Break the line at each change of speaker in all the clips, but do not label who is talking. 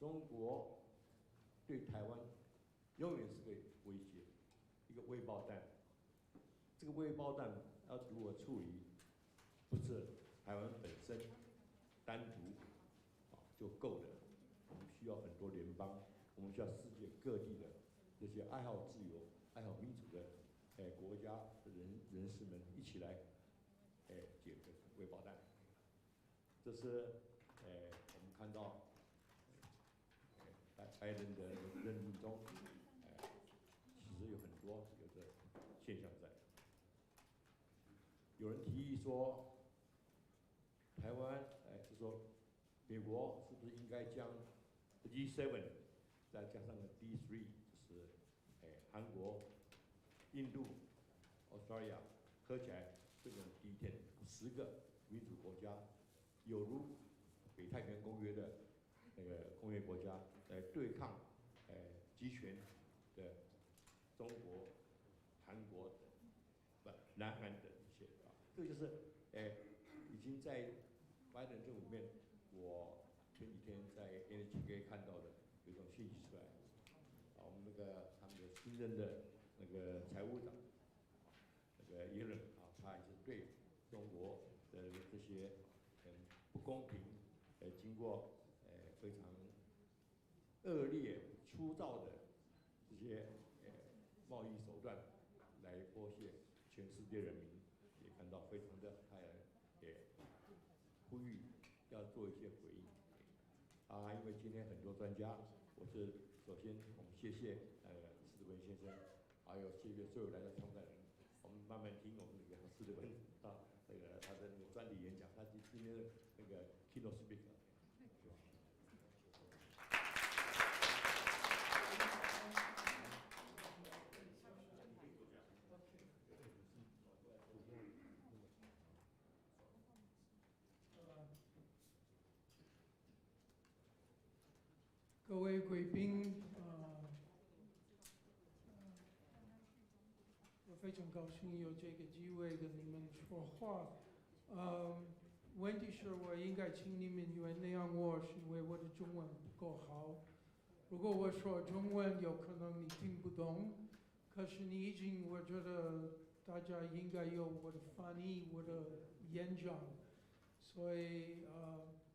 中国对台湾永远是个威胁，一个未爆弹。这个未爆弹要如何处理，不是台湾本身单独就够的，我们需要很多联邦，我们需要世界各地的这些爱好自由、爱好民主的国家的人士们一起来解决未爆弹。这是我们看到在拜登的任命中，其实有很多有的现象在。有人提议说，台湾就说美国是不是应该将 G7 再加上个 D3， 就是韩国、印度、Australia 合起来这种 D10 10个民主国家，有如北太平洋公约的那个公约国家来对抗集权的中国、韩国、南韩等一些啊，这个就是已经在拜登政府里面，我前几天在 NHK 看到的有一种讯息出来，我们他们的新任的那个财务长，那个耶伦他也是对中国的这些不公平，经过非常恶劣、粗糙的这些贸易手段来剥削全世界人民，也感到非常的，他也呼吁要做一些回应。因为今天很多专家，首先我们谢谢施德文先生，还有谢谢所有来的参赛人。我们慢慢听我们那个施德文他的那个专题演讲，他今天的那个 keynote speaker。
各位贵宾，我非常高兴有这个机会跟你们说话。问题是我应该请你们原谅我，是因为我的中文不够好。如果我说中文，有可能你听不懂。可是我觉得大家应该有我的翻译，我的演讲，所以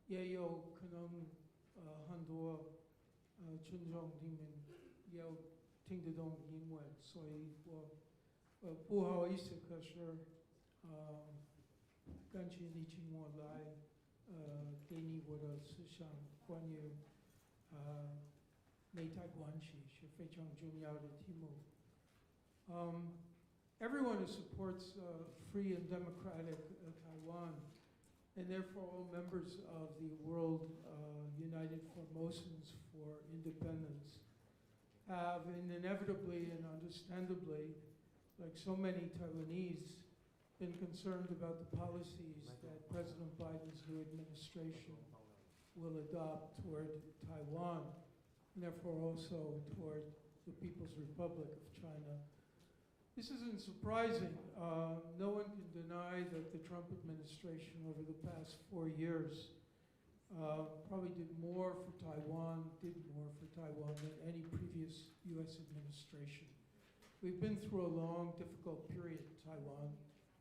也有可能很多群众你们也听得懂英文，所以我不好意思，可是感谢你请我来给你我的思想，关于美台关系是非常重要的题目。Everyone who supports free and democratic Taiwan, and therefore all members of the World United Formosan's for Independence, have inevitably and understandably, like so many Taiwanese, been concerned about the policies that President Biden's new administration will adopt toward Taiwan, and therefore also toward the People's Republic of China. This isn't surprising. No one can deny that the Trump administration over the past 4 years probably did more for Taiwan than any previous U.S. administration. We've been through a long, difficult period Taiwan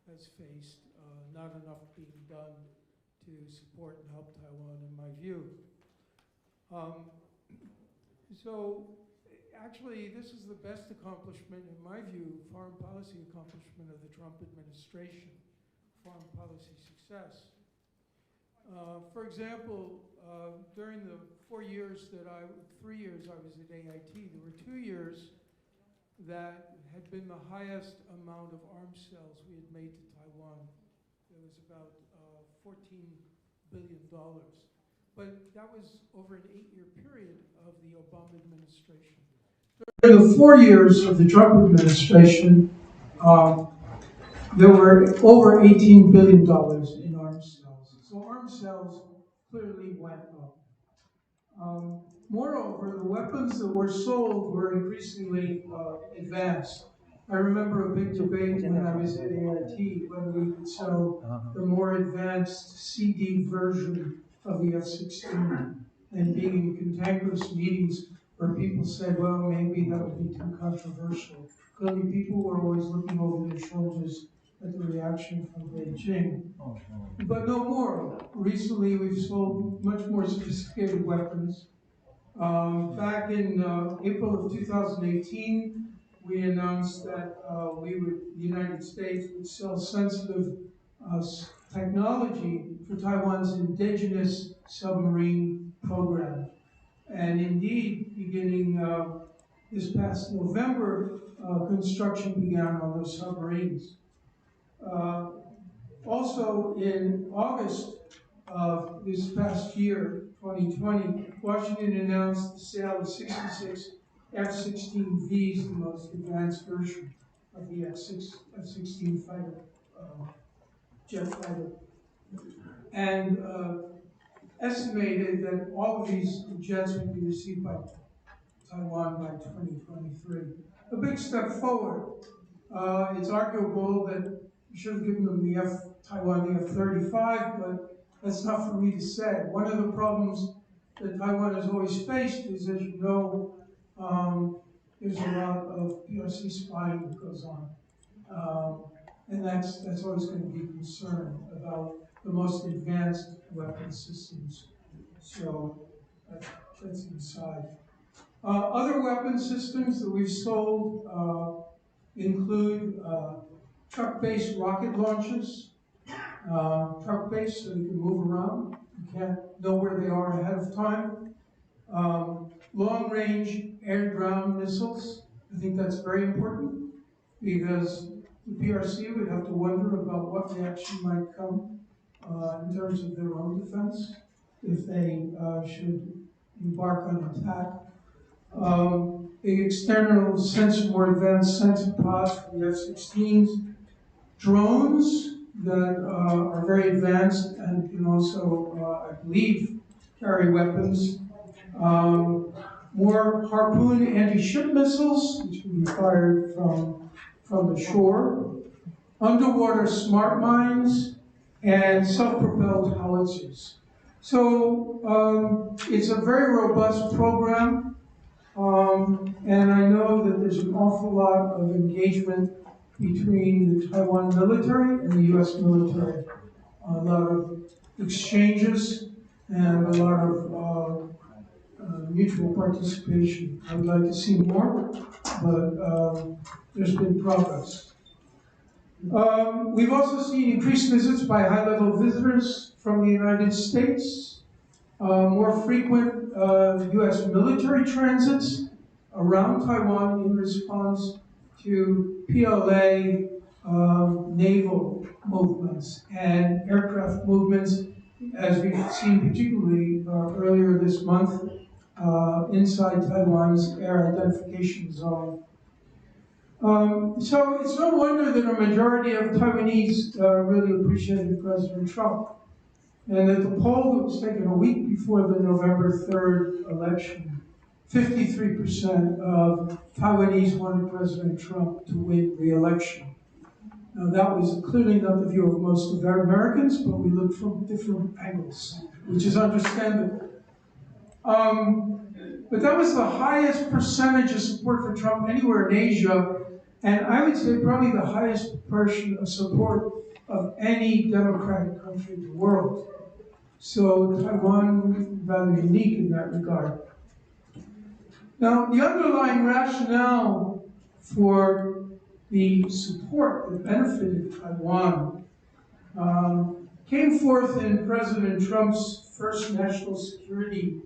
has faced, not enough being done to support and help Taiwan, in my view. Actually, this is the best accomplishment, in my view, foreign policy accomplishment of the Trump administration, foreign policy success. For example, during the 3 years I was at AIT, there were 2 years that had been the highest amount of arms sales we had made to Taiwan. It was about $14 billion. But that was over an 8-year period of the Obama administration. During the 4 years of the Trump administration, there were over $18 billion in arms sales. So arms sales clearly went up. Moreover, the weapons that were sold were increasingly advanced. I remember a big debate when I was at AIT when we could sell the more advanced CD version of the F-16. and being in cantankerous meetings where people said, well, maybe that would be too controversial. Clearly, people were always looking over their shoulders at the reaction from Beijing. But no more. Recently, we've sold much more sophisticated weapons. Back in April of 2018, we announced that the United States would sell sensitive technology for Taiwan's indigenous submarine program. And indeed, beginning this past November, construction began on those submarines. Also, in August of this past year, 2020, Washington announced the sale of 66 F-16Vs, the most advanced version of the F-16 fighter, jet fighter. And estimated that all of these jets would be received by Taiwan by 2023. A big step forward. It's arguable that we should have given them Taiwan the F-35, but that's not for me to say. One of the problems that Taiwan has always faced is, as you know, there's a lot of PRC spying that goes on. And that's always going to be a concern about the most advanced weapon systems. So that's an aside. Other weapon systems that we've sold include truck-based rocket launchers. Truck-based, so you can move around. You can't know where they are ahead of time. Long-range air-to-ground missiles. I think that's very important because the PRC would have to wonder about what reaction might come in terms of their own defense if they should embark on an attack. The external more advanced sensor pods for the F-16s. Drones that are very advanced and can also, I believe, carry weapons. More Harpoon anti-ship missiles, which can be fired from the shore. Underwater smart mines, and self-propelled howitzers. So it's a very robust program, and I know that there's an awful lot of engagement between the Taiwan military and the U.S. military. A lot of exchanges and a lot of mutual participation. I would like to see more, but there's been progress. We've also seen increased visits by high-level visitors from the United States, more frequent U.S. military transits around Taiwan in response to PLA naval movements and aircraft movements, as we've seen particularly earlier this month inside Taiwan's air identification zone. So it's no wonder that a majority of Taiwanese really appreciated President Trump. And that the poll that was taken a week before the November 3rd election, 53% of Taiwanese wanted President Trump to win re-election. Now that was clearly not the view of most of our Americans, but we looked from different angles, which is understandable. But that was the highest percentage of support for Trump anywhere in Asia, and I would say probably the highest proportion of support of any democratic country in the world. So Taiwan is rather unique in that regard. Now, the underlying rationale for the support that benefited Taiwan came forth in President Trump's first national security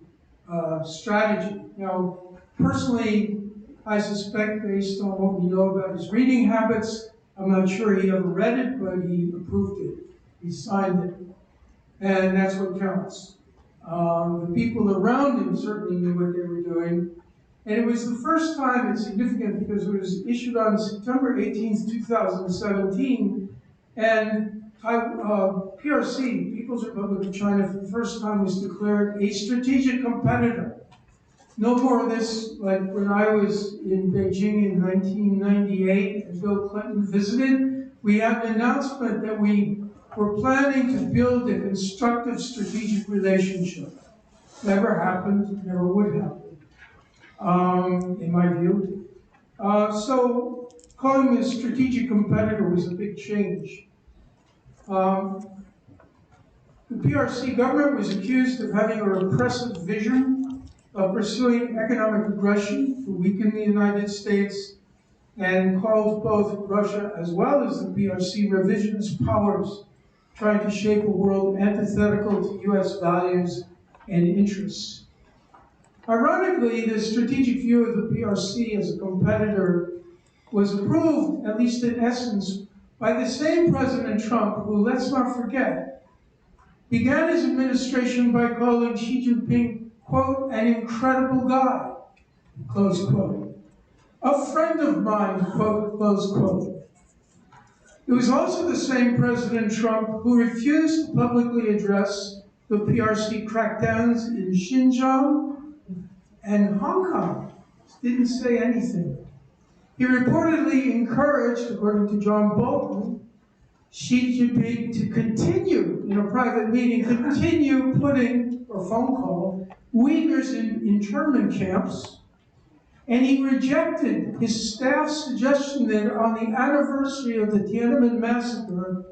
strategy. Now, personally, I suspect, based on what we know about his reading habits, I'm not sure he ever read it, but he approved it. He signed it. And that's what counts. The people around him certainly knew what they were doing. And it was the first time, it's significant because it was issued on September 18th, 2017, and PRC, People's Republic of China, for the first time was declared a strategic competitor. No more of this, like when I was in Beijing in 1998 and Bill Clinton visited, we had an announcement that we were planning to build a constructive strategic relationship. Never happened, never would happen, in my view. So calling a strategic competitor was a big change. The PRC government was accused of having a repressive vision of pursuing economic aggression to weaken the United States, and called both Russia as well as the PRC revisionist powers, trying to shape a world antithetical to US values and interests. Ironically, the strategic view of the PRC as a competitor was approved, at least in essence, by the same President Trump who, let's not forget, began his administration by calling Xi Jinping, quote, an incredible guy, close quote. A friend of mine, quote, close quote. It was also the same President Trump who refused to publicly address the PRC crackdowns in Xinjiang and Hong Kong. Didn't say anything. He reportedly encouraged, according to John Bolton, Xi Jinping to continue, in a private meeting, continue putting, or phone call, Uyghurs in internment camps. And he rejected his staff's suggestion that on the anniversary of the Tiananmen massacre,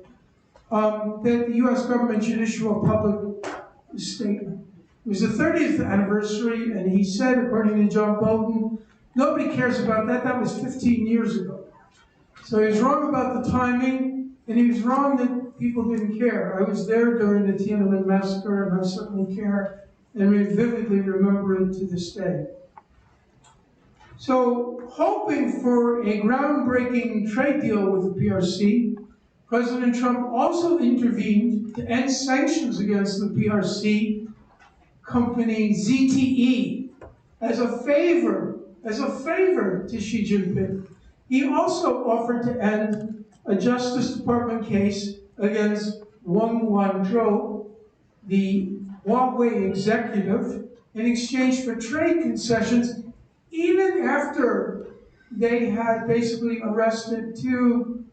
that the US government should issue a public statement. It was the 30th anniversary, and he said, according to John Bolton, nobody cares about that, that was 15 years ago. So he was wrong about the timing, and he was wrong that people didn't care. I was there during the Tiananmen massacre, and I certainly care, and we vividly remember it to this day. So, hoping for a groundbreaking trade deal with the PRC, President Trump also intervened to end sanctions against the PRC company ZTE as a favor to Xi Jinping. He also offered to end a Justice Department case against Wang Wanzhou, the Huawei executive, in exchange for trade concessions, even after they had basically arrested two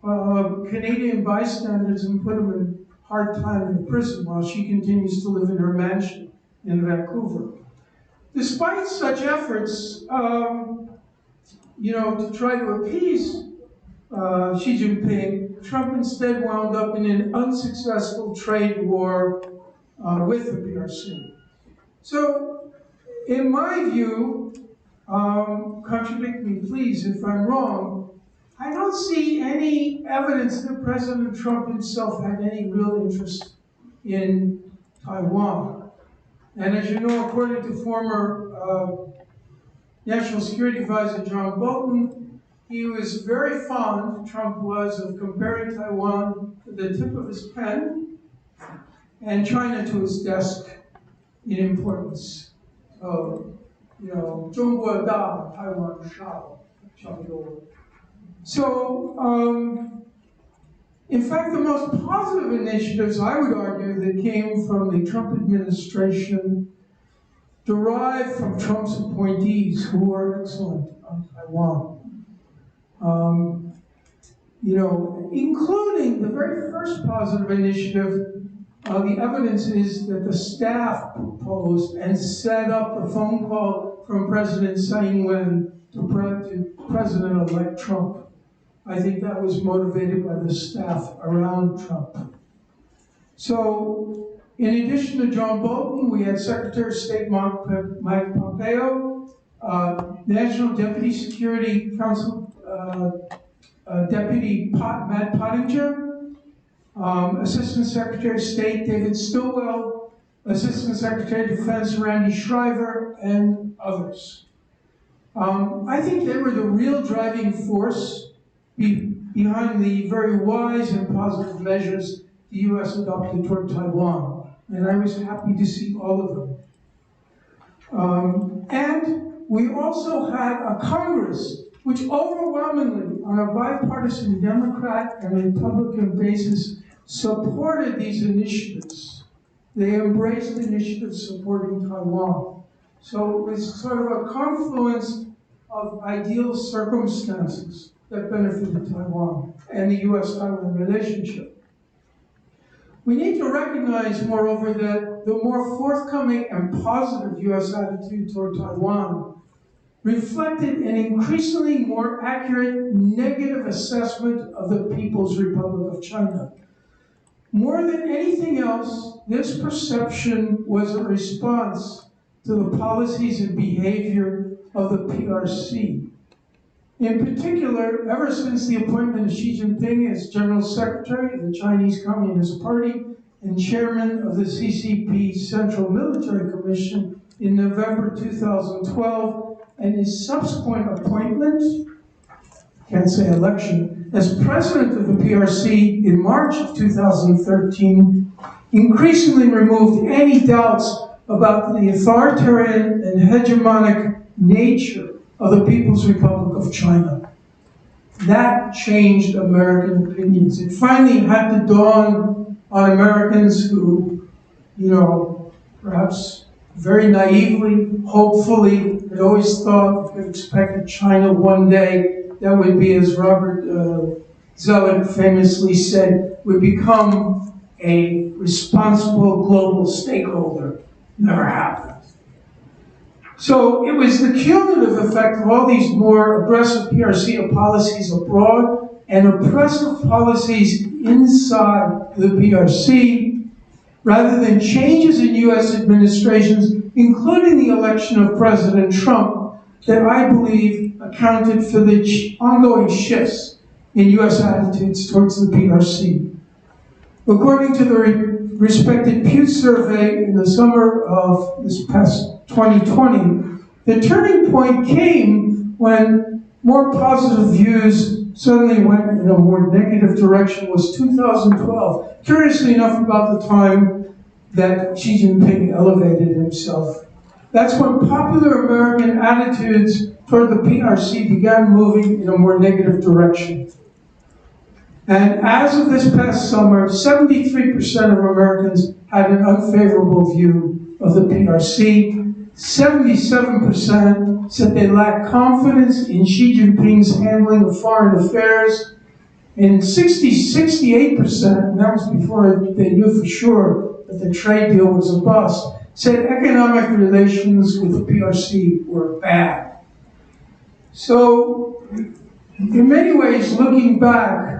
Canadian bystanders and put them in hard time in prison while she continues to live in her mansion in Vancouver. Despite such efforts, to try to appease Xi Jinping, Trump instead wound up in an unsuccessful trade war with the PRC. So, in my view, contradict me please if I'm wrong, I don't see any evidence that President Trump himself had any real interest in Taiwan. And as you know, according to former National Security Advisor John Bolton, he was very fond, Trump was, of comparing Taiwan to the tip of his pen and China to his desk in importance. 中国大，台湾小，差不多。So, in fact, the most positive initiatives, I would argue, that came from the Trump administration derived from Trump's appointees, who were excellent on Taiwan. Including the very first positive initiative, the evidence is that the staff proposed and set up a phone call from President Tsai Ing-wen to President-elect Trump. I think that was motivated by the staff around Trump. So, in addition to John Bolton, we had Secretary of State Mike Pompeo, National Deputy Security Council Deputy Matt Pottinger, Assistant Secretary of State David Stilwell, Assistant Secretary of Defense Randy Shriver, and others. I think they were the real driving force behind the very wise and positive measures the U.S. adopted toward Taiwan, and I was happy to see all of them. And we also had a Congress which overwhelmingly, on a bipartisan Democrat and Republican basis, supported these initiatives. They embraced initiatives supporting Taiwan. So it was sort of a confluence of ideal circumstances that benefited Taiwan and the U.S.-Taiwan relationship. We need to recognize, moreover, that the more forthcoming and positive U.S. attitude toward Taiwan reflected an increasingly more accurate negative assessment of the People's Republic of China. More than anything else, this perception was a response to the policies and behavior of the PRC. In particular, ever since the appointment of Xi Jinping as General Secretary of the Chinese Communist Party and Chairman of the CCP Central Military Commission in November 2012, and his subsequent appointment, can't say election, as president of the PRC in March of 2013, increasingly removed any doubts about the authoritarian and hegemonic nature of the People's Republic of China. That changed American opinions. It finally had to dawn on Americans who, perhaps very naively, hopefully, had always thought we could expect a China one day that would be, as Robert Zoellick famously said, would become a responsible global stakeholder. Never happened. So it was the cumulative effect of all these more aggressive PRC policies abroad and oppressive policies inside the PRC, rather than changes in U.S. administrations, including the election of President Trump, that I believe accounted for the ongoing shifts in U.S. attitudes towards the PRC. According to the respected Pew survey in the summer of this past 2020, the turning point came when more positive views suddenly went in a more negative direction. Was 2012. Curiously enough, about the time that Xi Jinping elevated himself. That's when popular American attitudes toward the PRC began moving in a more negative direction. And as of this past summer, 73% of Americans had an unfavorable view of the PRC. 77% said they lacked confidence in Xi Jinping's handling of foreign affairs. And 68%, and that was before they knew for sure that the trade deal was a bust, said economic relations with the PRC were bad. So, in many ways, looking back,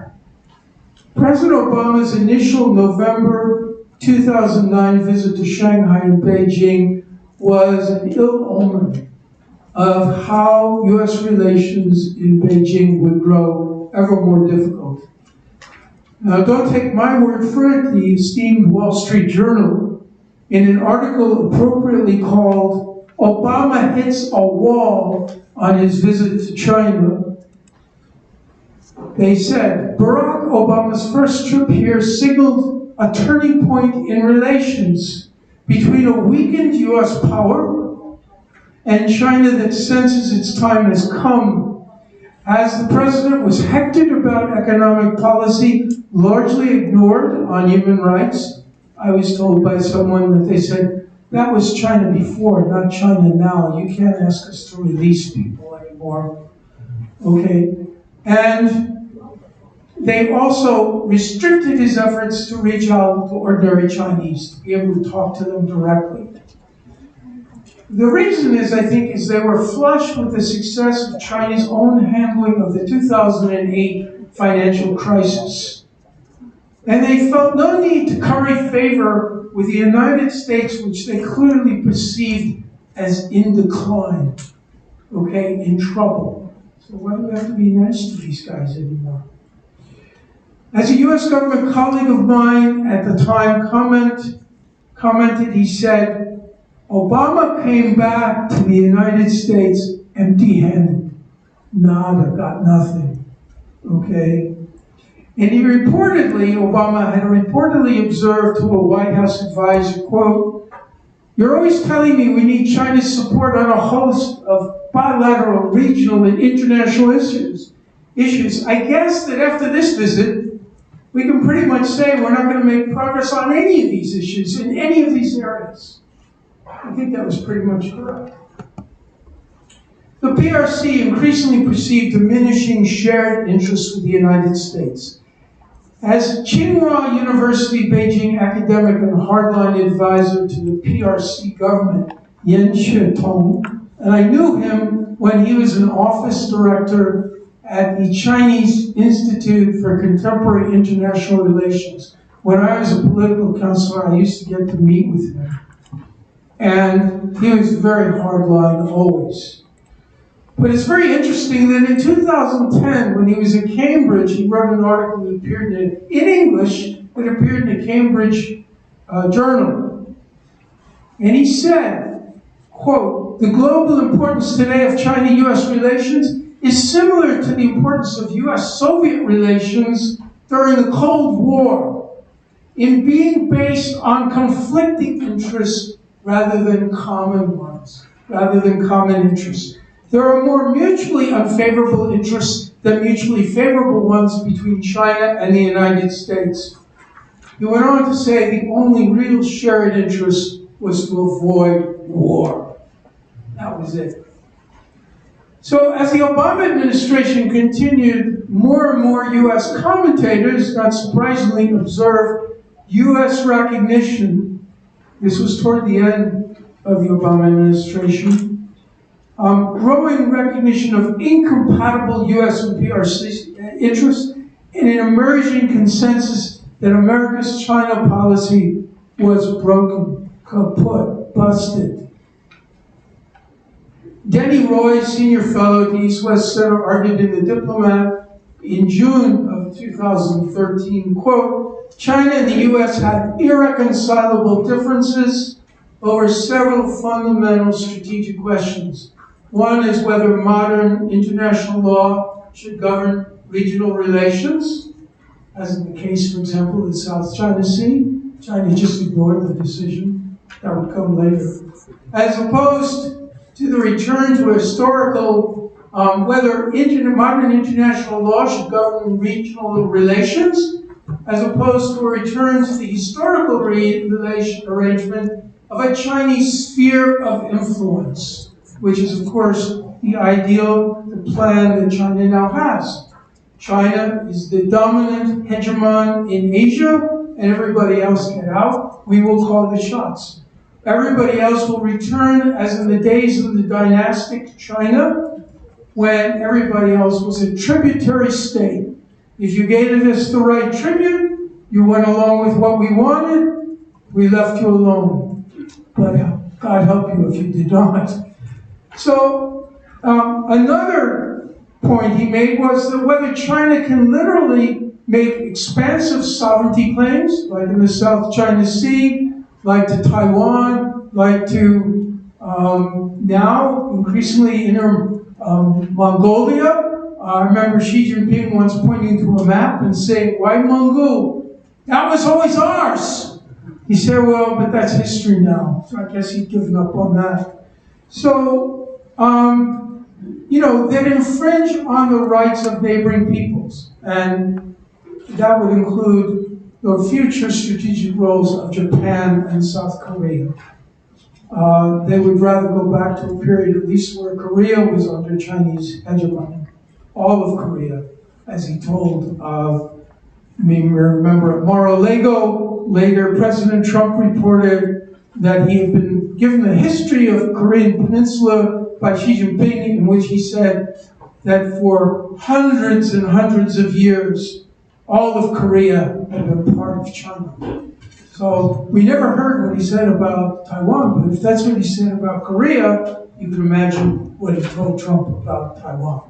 President Obama's initial November 2009 visit to Shanghai and Beijing was an ill omen of how U.S. relations in Beijing would grow ever more difficult. Now, don't take my word for it. The esteemed Wall Street Journal, in an article appropriately called "Obama Hits a Wall on His Visit to China," they said, Barack Obama's first trip here signaled a turning point in relations between a weakened U.S. power and China that senses its time has come. As the president was hectored about economic policy, largely ignored on human rights, I was told by someone that they said, that was China before, not China now. You can't ask us to release people anymore. Okay? And they also restricted his efforts to reach out to ordinary Chinese, to be able to talk to them directly. The reason is, I think, is they were flush with the success of China's own handling of the 2008 financial crisis. And they felt no need to curry favor with the United States, which they clearly perceived as in decline, okay, in trouble. So why do we have to be nice to these guys anymore? As a U.S. government colleague of mine at the time commented, he said, Obama came back to the United States empty-handed. Nada, got nothing, okay? And Obama had reportedly observed to a White House advisor, quote, you're always telling me we need China's support on a host of bilateral, regional, and international issues. I guess that after this visit, we can pretty much say we're not going to make progress on any of these issues in any of these areas. I think that was pretty much correct. The PRC increasingly perceived diminishing shared interests with the United States. As Tsinghua University Beijing academic and hardline advisor to the PRC government, Yan Xuetong, and I knew him when he was an office director at the Chinese Institute for Contemporary International Relations. When I was a political counselor, I used to get to meet with him. And he was very hardline always. But it's very interesting that in 2010, when he was at Cambridge, he wrote an article that appeared in English, that appeared in a Cambridge journal. And he said, quote, "The global importance today of China-US relations is similar to the importance of US-Soviet relations during the Cold War, in being based on conflicting interests rather than common ones, rather than common interests. There are more mutually unfavorable interests than mutually favorable ones between China and the United States." He went on to say the only real shared interest was to avoid war. That was it. So as the Obama administration continued, more and more US commentators, not surprisingly, observed US recognition. This was toward the end of the Obama administration. Growing recognition of incompatible US and PRC interests, and an emerging consensus that America's China policy was broken, kaput, busted. Denny Roy, senior fellow at the East-West Center, argued in The Diplomat in June of 2013, quote, "China and the US had irreconcilable differences over several fundamental strategic questions. One is whether modern international law should govern regional relations, as in the case, for example, of the South China Sea. China just ignored the decision. That would come later. As opposed to the return to historical, whether modern international law should govern regional relations, as opposed to a return to the historical arrangement of a Chinese sphere of influence, which is, of course, the ideal, the plan that China now has. China is the dominant hegemon in Asia, and everybody else get out. We will call the shots. Everybody else will return as in the days of the dynastic China, when everybody else was a tributary state. If you gave us the right tribute, you went along with what we wanted, we left you alone. But God help you if you did not. So another point he made was that whether China can literally make expansive sovereignty claims, like in the South China Sea, like to Taiwan, like to now increasingly Inner Mongolia. I remember Xi Jinping once pointing to a map and saying, "Why Mongol? That was always ours." He said, "Well, but that's history now." So I guess he'd given up on that. So, that infringe on the rights of neighboring peoples. And that would include the future strategic roles of Japan and South Korea. They would rather go back to a period at least where Korea was under Chinese hegemony. All of Korea, as he told, remember at Mar-a-Lago, later President Trump reported that he had been given the history of Korean Peninsula by Xi Jinping, in which he said that for hundreds and hundreds of years, all of Korea had been part of China. So we never heard what he said about Taiwan, but if that's what he said about Korea, you can imagine what he told Trump about Taiwan.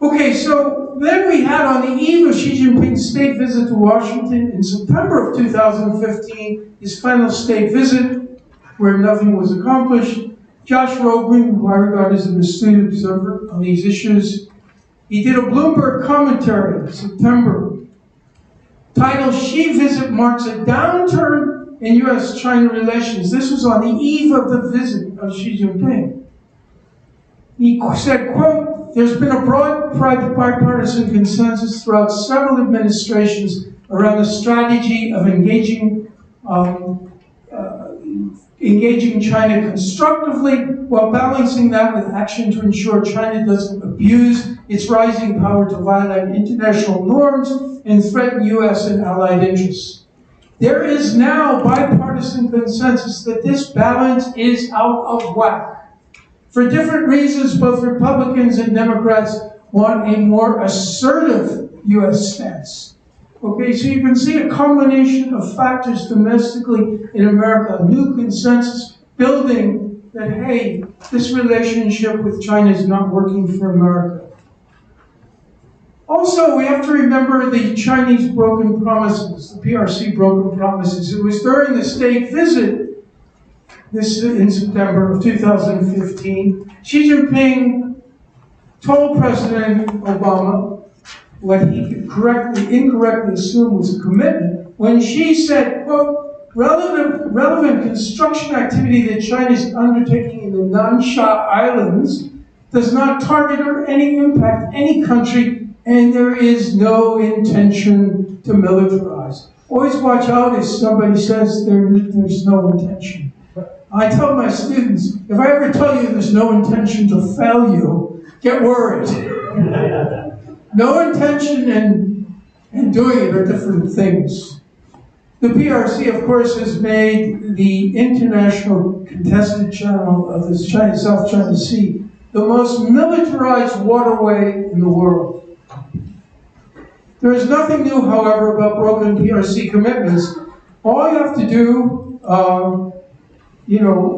Okay, so then we had on the eve of Xi Jinping's state visit to Washington in September of 2015, his final state visit, where nothing was accomplished. Josh Rogren, who I regard as an astute observer on these issues, he did a Bloomberg commentary in September titled, "Xi Visit Marks a Downturn in U.S.-China Relations." This was on the eve of the visit of Xi Jinping. He said, quote, "There's been a broad bipartisan consensus throughout several administrations around the strategy of engaging China constructively while balancing that with action to ensure China doesn't abuse its rising power to violate international norms and threaten U.S. and allied interests. There is now bipartisan consensus that this balance is out of whack. For different reasons, both Republicans and Democrats want a more assertive U.S. stance. Okay, so you can see a combination of factors domestically in America, a new consensus building that, hey, this relationship with China is not working for America. Also, we have to remember the Chinese broken promises, the PRC broken promises. It was during the state visit in September of 2015, Xi Jinping told President Obama what he incorrectly assumed was a commitment when she said, quote, relevant construction activity that China is undertaking in the Nansha Islands does not target or impact any country, and there is no intention to militarize. Always watch out if somebody says there's no intention. I tell my students, if I ever tell you there's no intention to fail you, get worried. No intention and doing it are different things. The PRC, of course, has made the international contested channel of the South China Sea the most militarized waterway in the world. There is nothing new, however, about broken PRC commitments. All you have to do,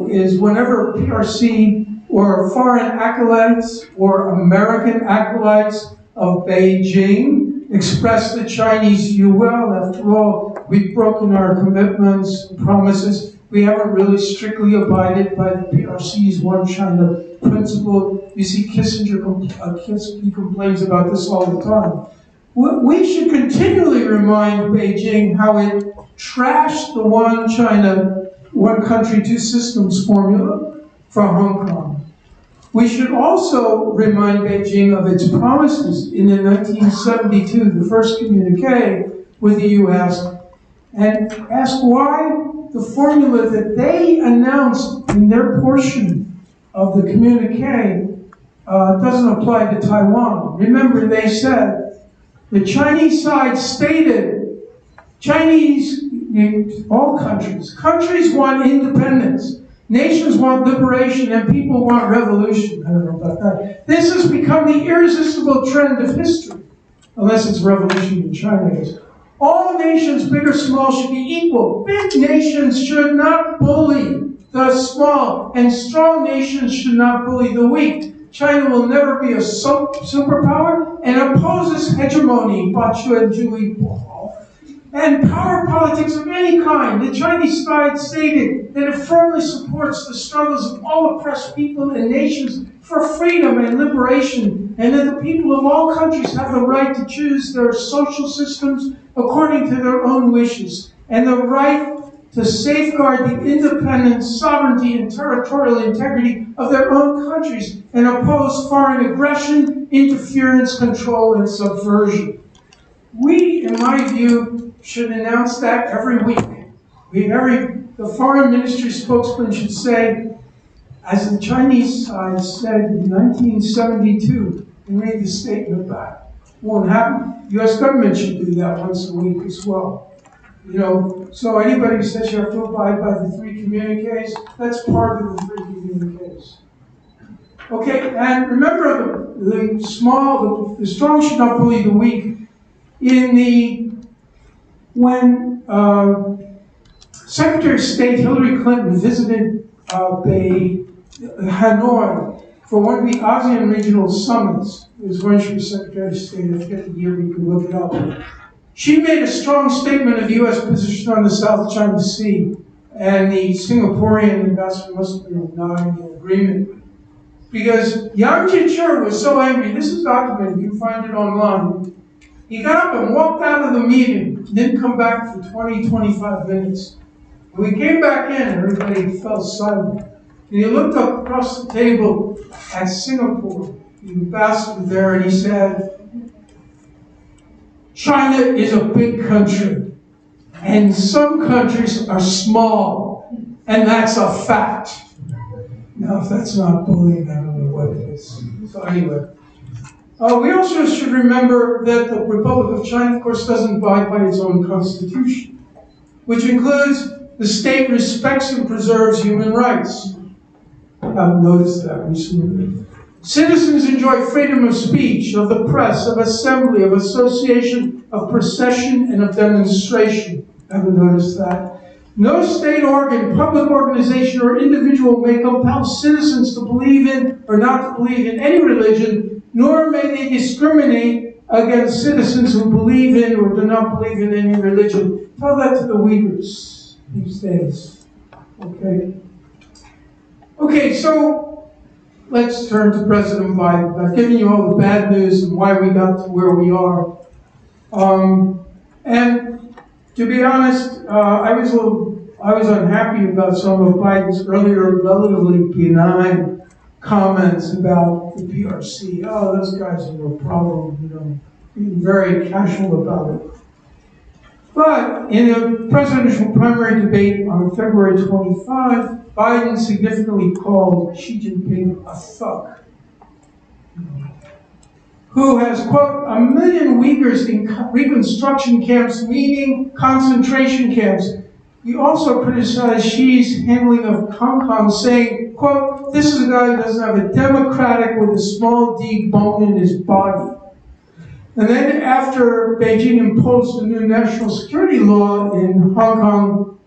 is whenever PRC or foreign acolytes or American acolytes of Beijing express the Chinese view, well, after all, we've broken our commitments and promises. We haven't really strictly abided by the PRC's One China principle. You see Kissinger he complains about this all the time. We should continually remind Beijing how it trashed the One China, One Country, Two Systems formula for Hong Kong. We should also remind Beijing of its promises in the 1972, the first communique with the U.S., and ask why the formula that they announced in their portion of the communique doesn't apply to Taiwan. Remember, they said the Chinese side stated all countries want independence. Nations want liberation and people want revolution. I don't know about that. This has become the irresistible trend of history, unless it's revolution in China is. All nations, big or small, should be equal. Big nations should not bully the small, and strong nations should not bully the weak. China will never be a superpower and opposes hegemony, and power politics of any kind. The Chinese side stated that it firmly supports the struggles of all oppressed people and nations for freedom and liberation, and that the people of all countries have the right to choose their social systems according to their own wishes, and the right to safeguard the independence, sovereignty, and territorial integrity of their own countries, and oppose foreign aggression, interference, control, and subversion. We, in my view, should announce that every week. The foreign ministry spokesman should say, as the Chinese side said in 1972, they made the statement back. Won't happen. The U.S. government should do that once a week as well. So anybody who says you have to abide by the three communiques, that's part of the three communiques. Okay, and remember the strong should not bully the weak. When Secretary of State Hillary Clinton visited Hanoi for one of the ASEAN regional summits, it was when she was Secretary of State, I forget the year, you can look it up. She made a strong statement of the U.S. position on the South China Sea, and the Singaporean ambassador must have been nodding in agreement. Because Yang Jiechi was so angry, this is documented, you can find it online. He got up and walked out of the meeting, didn't come back for 20, 25 minutes. When we came back in, everybody fell silent. And he looked up across the table at Singapore, the ambassador there, and he said, China is a big country, and some countries are small, and that's a fact. Now, if that's not bullying, I don't know what it is. So anyway, We also should remember that the Republic of China, of course, doesn't abide by its own constitution, which includes the state respects and preserves human rights. I've noticed that recently. Citizens enjoy freedom of speech, of the press, of assembly, of association, of procession, and of demonstration. I've noticed that. No state organ, public organization, or individual may compel citizens to believe in or not to believe in any religion, nor may they discriminate against citizens who believe in or do not believe in any religion. Tell that to the Uyghurs these days. Okay, so let's turn to President Biden. I've given you all the bad news and why we got to where we are. And to be honest, I was unhappy about some of Biden's earlier relatively benign comments about the PRC. Oh, those guys are no problem, being very casual about it. But in a presidential primary debate on February 25, Biden significantly called Xi Jinping a thug, who has, quote, 1 million Uyghurs in reconstruction camps, meaning concentration camps. He also criticized Xi's handling of Hong Kong, saying, quote, this is a guy who doesn't have a democratic with a small d bone in his body. And then after Beijing imposed a new national security law in Hong Kong,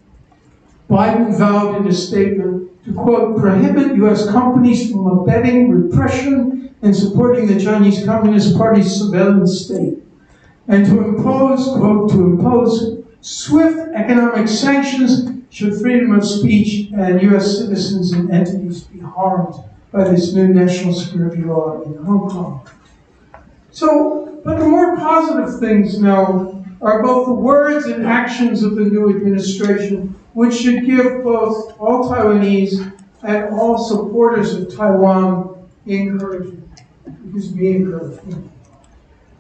Biden vowed in a statement to, quote, prohibit U.S. companies from abetting repression and supporting the Chinese Communist Party's surveillance state, and to impose, quote, to impose swift economic sanctions should freedom of speech and U.S. citizens and entities be harmed by this new national security law in Hong Kong. So, but the more positive things now are both the words and actions of the new administration, which should give both all Taiwanese and all supporters of Taiwan encouragement. It gives me encouragement.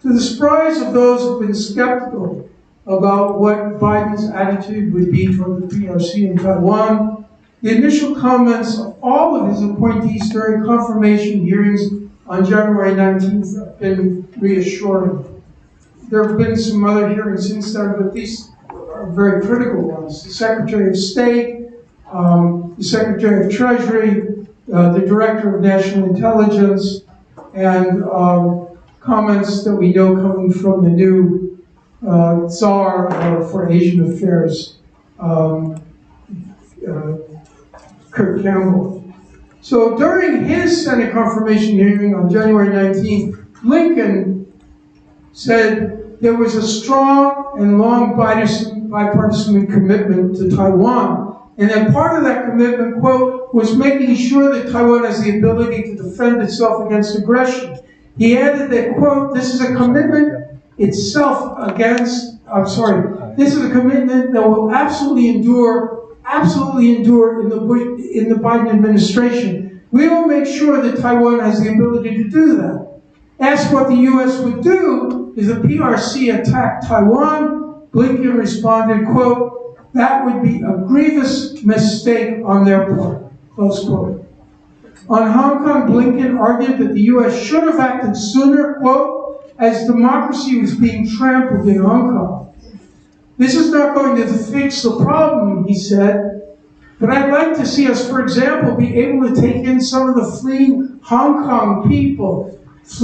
To the surprise of those who have been skeptical about what Biden's attitude would be toward the PRC in Taiwan, the initial comments of all of his appointees during confirmation hearings on January 19th have been reassuring. There have been some other hearings since then, but these are very critical ones. The Secretary of State, the Secretary of Treasury, the Director of National Intelligence, and comments that we know coming from the new Tsar for Asian Affairs, Kurt Campbell. So during his Senate confirmation hearing on January 19th, Lincoln said there was a strong and long bipartisan commitment to Taiwan, and that part of that commitment, quote, was making sure that Taiwan has the ability to defend itself against aggression. He added that, quote, this is a commitment itself against, this is a commitment that will absolutely endure in the Biden administration. We will make sure that Taiwan has the ability to do that. Asked what the U.S. would do if the PRC attacked Taiwan, Blinken responded, quote, that would be a grievous mistake on their part, close quote. On Hong Kong, Blinken argued that the U.S. should have acted sooner, quote, as democracy was being trampled in Hong Kong. This is not going to fix the problem, he said, but I'd like to see us, for example, be able to take in some of the fleeing Hong Kong people